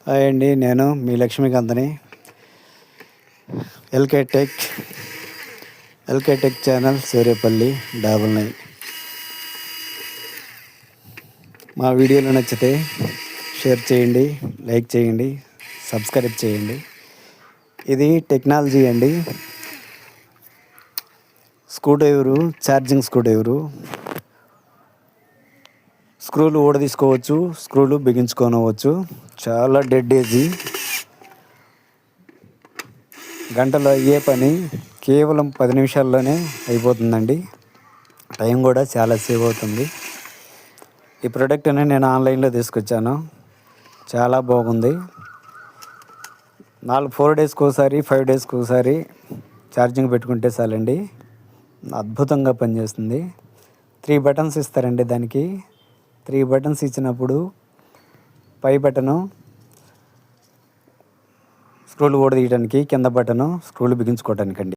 Hi అండి, నేను మీ లక్ష్మీకాంత్ని. LK tech channel Suryapalli 99. మా వీడియోలు నచ్చితే షేర్ చేయండి, లైక్ చేయండి, సబ్స్క్రైబ్ చేయండి. ఇది టెక్నాలజీ అండి. Screwdriver, charging screwdriver. స్క్రూలు ఊడదీసుకోవచ్చు, స్క్రూలు బిగించుకోనవచ్చు. చాలా డెడ్ ఈజీ. గంటలో అయ్యే పని కేవలం 10 నిమిషాల్లోనే అయిపోతుందండి. టైం కూడా చాలా సేవ్ అవుతుంది. ఈ ప్రోడక్ట్ని నేను ఆన్లైన్లో తీసుకొచ్చాను. చాలా బాగుంది. 4 డేస్కి ఒకసారి, 5 డేస్కి ఒకసారి ఛార్జింగ్ పెట్టుకుంటే చాలండి. అద్భుతంగా పనిచేస్తుంది. 3 బటన్స్ ఇస్తారండి దానికి. 3 బటన్స్ ఇచ్చినప్పుడు పై బటను స్క్రూలు ఊడదీయడానికి, కింద బటను స్క్రూలు బిగించుకోవటానికండి.